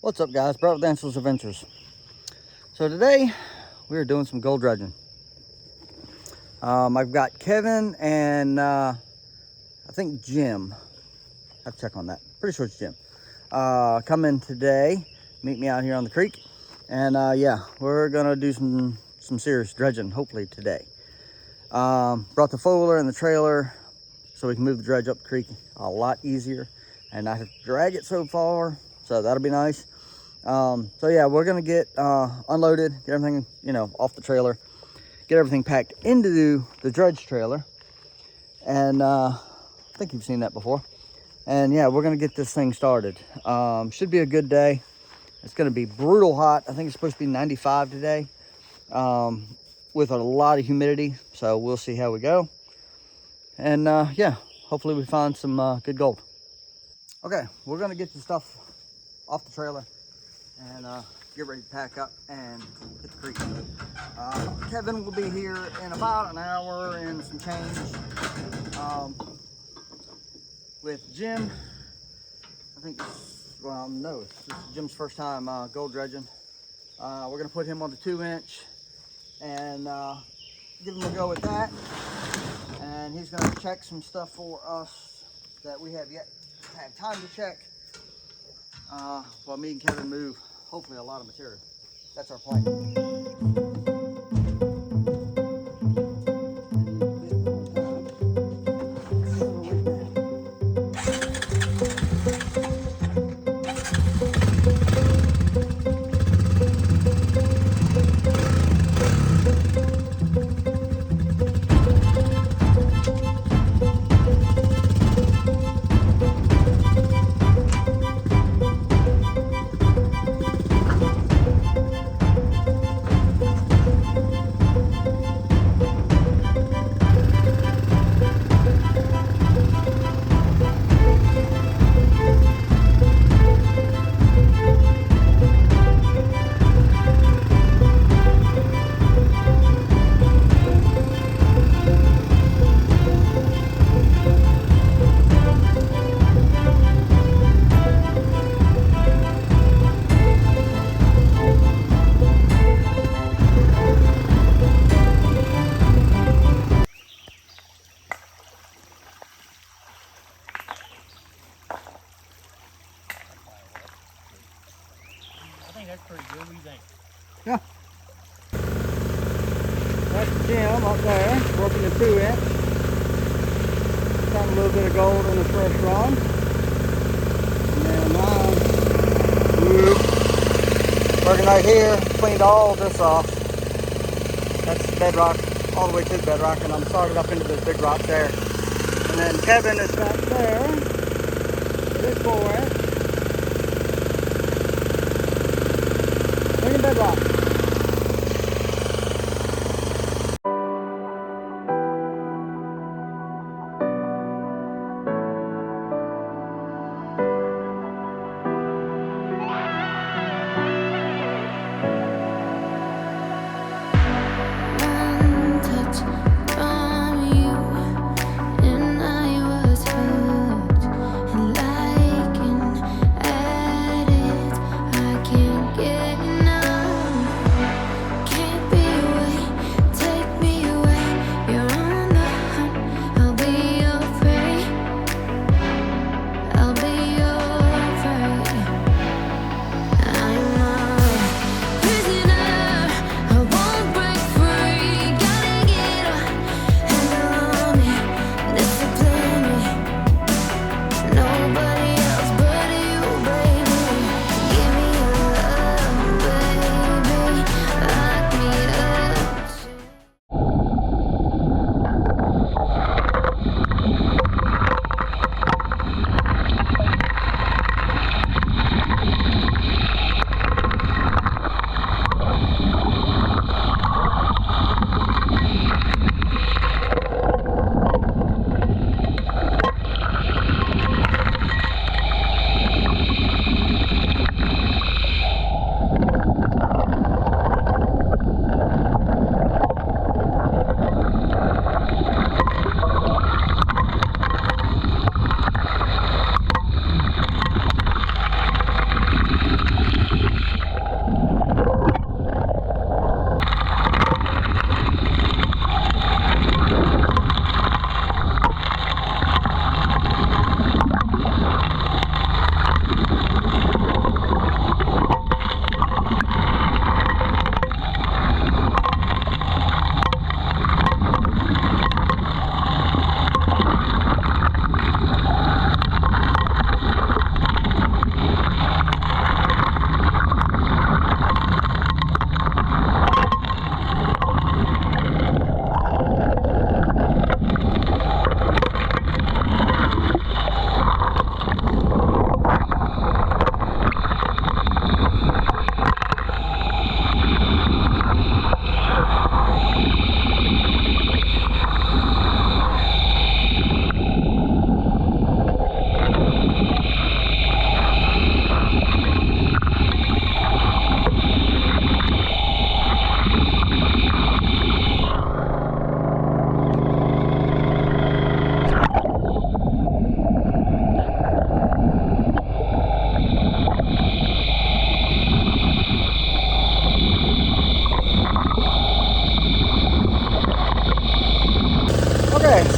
What's up, guys? Brett with Ansel's Adventures. So today we are doing some gold dredging. I've got Kevin and I think Jim. I have to check on that. Pretty sure it's Jim. Coming today, meet me out here on the creek, and yeah, we're gonna do some serious dredging hopefully today. Brought the foiler and the trailer so we can move the dredge up the creek a lot easier and not have to drag it so far. So that'll be nice. So yeah, we're gonna get unloaded, get everything, off the trailer, get everything packed into the dredge trailer, and I think you've seen that before. And yeah, we're gonna get this thing started. Should be a good day. It's gonna be brutal hot. I think it's supposed to be 95 today, with a lot of humidity. So we'll see how we go. And yeah, hopefully we find some good gold. Okay, we're gonna get the stuff off the trailer and get ready to pack up and hit the creek. Kevin will be here in about an hour and some change with Jim. I think, well, no, this is Jim's first time gold dredging. We're gonna put him on the 2-inch and give him a go with that. And he's gonna check some stuff for us that we have yet had time to check, while me and Kevin move hopefully a lot of material. That's our plan. That's pretty good. What do you think? Yeah. That's Jim up there, working the 2-inch. Found a little bit of gold in the fresh rod. And then working right here, cleaned all this off. That's the bedrock, all the way to the bedrock, and I'm started up into this big rock there. And then Kevin is back there with his 4-inch. Bedrock. And I was hooked, and like an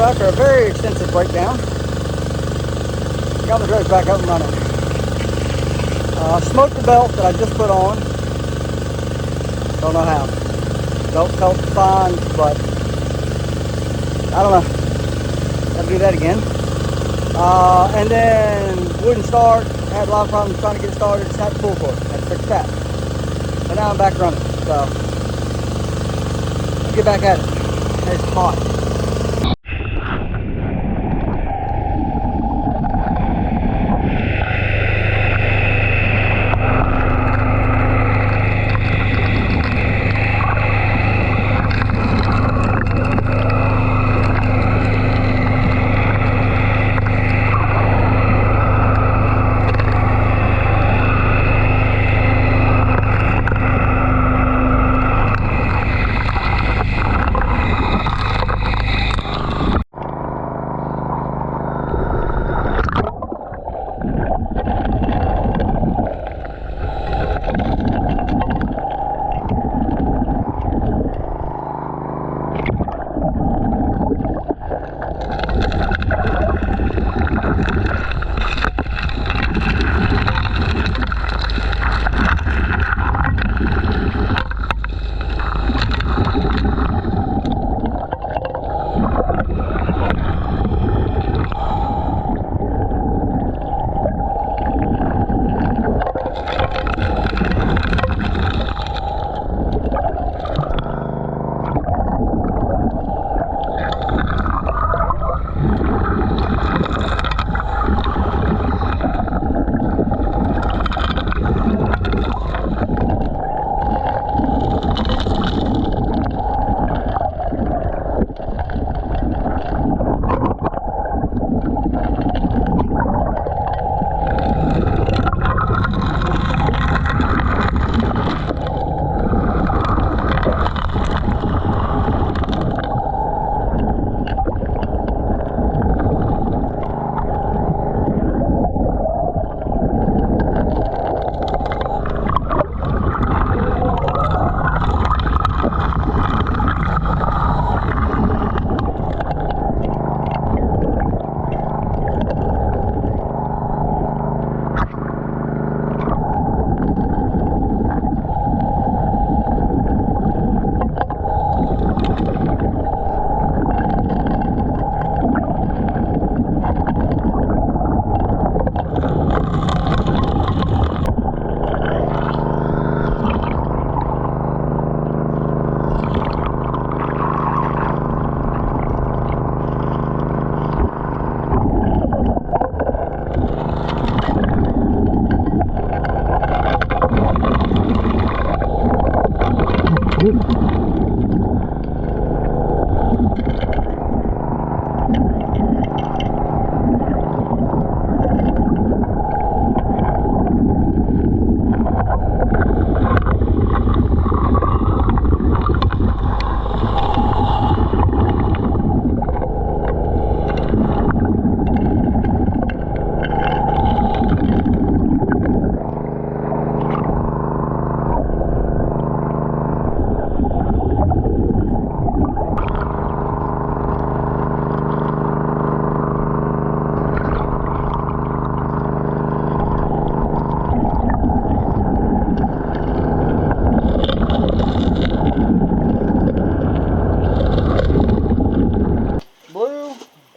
So after a very extensive breakdown, got the dredge back up and running. Smoked the belt that I just put on. Don't know how. Belt felt fine, but I don't know. Gotta do that again. And then wouldn't start. Had a lot of problems trying to get it started. Snapped the pull cord. Had to fix that. But now I'm back running. So I'll get back at it. It's hot.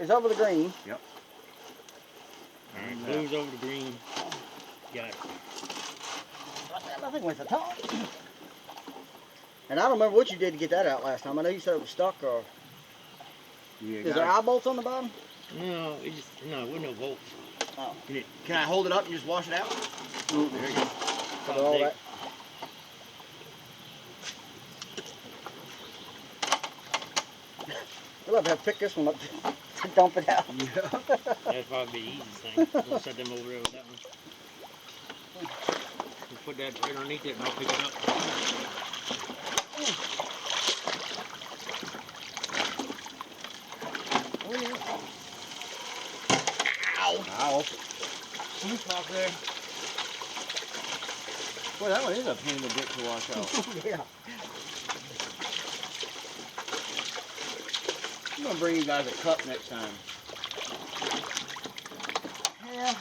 Over the green. Yep. Alright, blue's over the green. Got it. Nothing went to the top. And I don't remember what you did to get that out last time. I know you said it was stuck or... Yeah, is there eye bolts on the bottom? No, it just, no, with no bolts. Oh. Can I hold it up and just wash it out? Mm-hmm. There you go. Cover all that. We'll have to pick this one up to dump it out. Yeah. That'd probably be the easiest thing. We'll set them over there with that one. We'll put that right underneath it and I'll pick it up. Oh, yeah. Ow! Ow. Loose off there. Boy, that one is a pain in the dick to wash out. Yeah. I'm gonna bring you guys a cup next time. Yeah,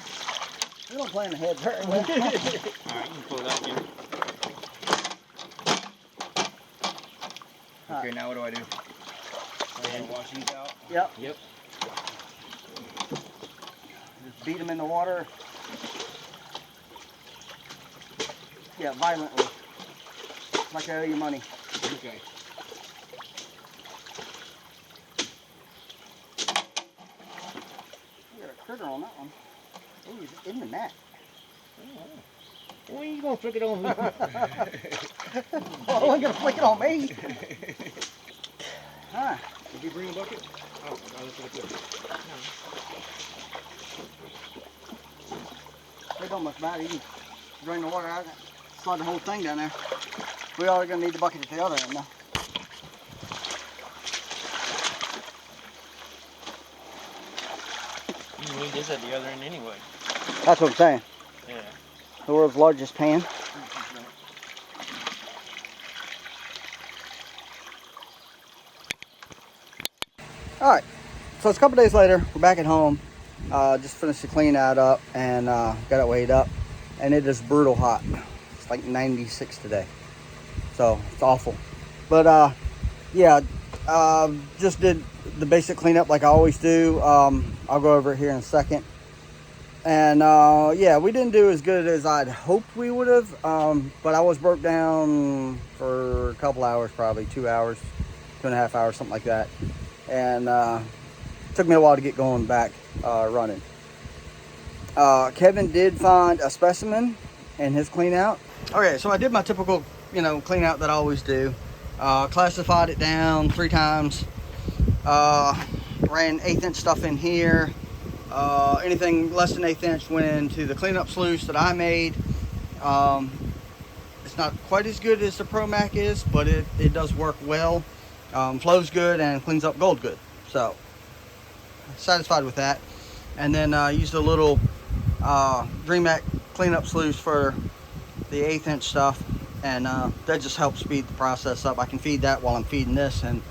we don't plan ahead very well. Alright, you can pull it out again. Okay, now what do I do? And Wash these out? Yep. Just beat them in the water. Yeah, violently. Like I owe you money. Okay. You got a critter on that one. Oh, he's in the net. When are you gonna flick it on me? Oh, you're gonna flick it on me. Huh. Did you bring a bucket? Oh, I was gonna It don't much matter. You can drain the water out, slide the whole thing down there. We are gonna need the bucket at the other end now. You need this at the other end anyway. That's what I'm saying. Yeah. The world's largest pan. Alright, so it's a couple days later, we're back at home. Just finished the clean out up and got it weighed up. And it is brutal hot. It's like 96 today. So it's awful. But yeah, just did the basic cleanup like I always do. I'll go over it here in a second. And yeah, we didn't do as good as I'd hoped we would have. But I was broke down for a couple hours, probably 2 hours, 2.5 hours, something like that. And it took me a while to get going back running. Kevin did find a specimen in his clean out. Okay, so I did my typical, clean out that I always do. Classified it down 3 times. Ran 1/8 inch stuff in here. Anything less than 1/8 inch went into the cleanup sluice that I made. It's not quite as good as the Pro Mac is, but it does work well. Flows good and cleans up gold good. So, satisfied with that. And then used a little Dream Mac cleanup sluice for the 1/8 inch stuff. And that just helps speed the process up. I can feed that while I'm feeding this and,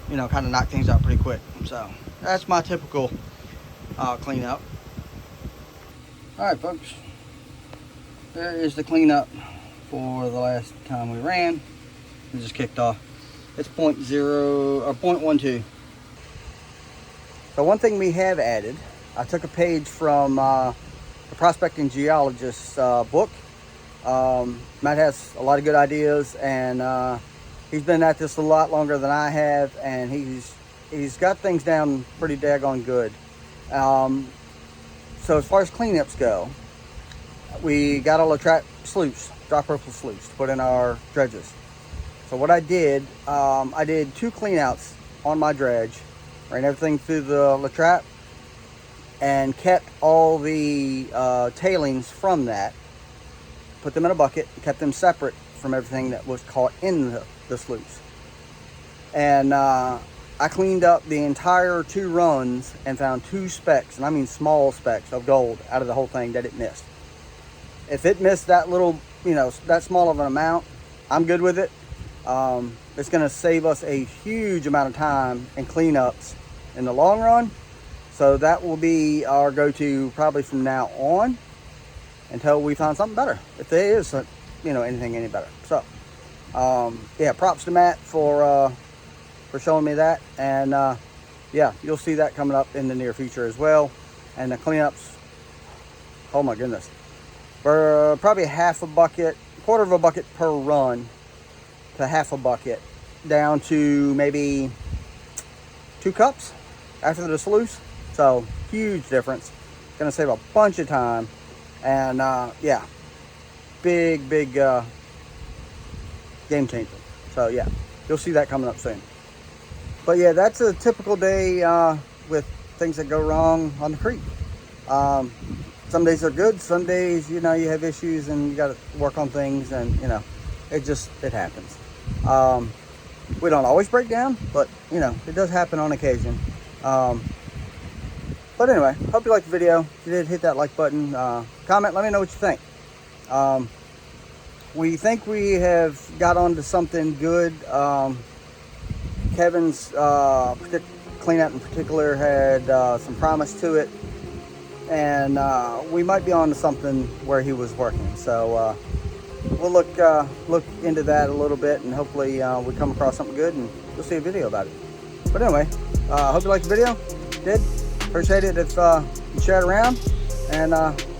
kind of knock things out pretty quick. So, that's my typical cleanup. Alright folks, there is the cleanup for the last time we ran. We just kicked off. It's 0.12. So one thing we have added, I took a page from the Prospecting Geologist's book. Matt has a lot of good ideas, and he's been at this a lot longer than I have, and he's got things down pretty daggone good. So as far as cleanups go, we got a Latrap sluice, dry purple sluice, to put in our dredges. So what I did 2 cleanouts on my dredge, ran everything through the Latrap, and kept all the tailings from that, put them in a bucket, kept them separate from everything that was caught in the sluice. And I cleaned up the entire 2 runs and found 2 specks, and I mean small specks of gold out of the whole thing that it missed. If it missed that little, that small of an amount, I'm good with it. It's going to save us a huge amount of time and cleanups in the long run. So that will be our go-to probably from now on until we find something better, if there is, anything any better. So, yeah, props to Matt for showing me that. And yeah, you'll see that coming up in the near future as well. And the cleanups, oh my goodness, for probably half a bucket, quarter of a bucket per run to half a bucket, down to maybe 2 cups after the sluice. So huge difference. Gonna save a bunch of time. And yeah, big game changer. So yeah, you'll see that coming up soon. But yeah, that's a typical day with things that go wrong on the creek. Some days are good, some days you have issues and you got to work on things, and it happens. We don't always break down, but it does happen on occasion. But anyway, hope you liked the video. If you did, hit that like button, comment, let me know what you think. We think we have got onto something good. Kevin's cleanout in particular had some promise to it, and we might be on to something where he was working. So we'll look into that a little bit, and hopefully we come across something good and you'll see a video about it. But anyway, hope you liked the video. Did appreciate it if you share it around, and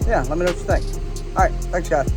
yeah, let me know what you think. All right, thanks guys.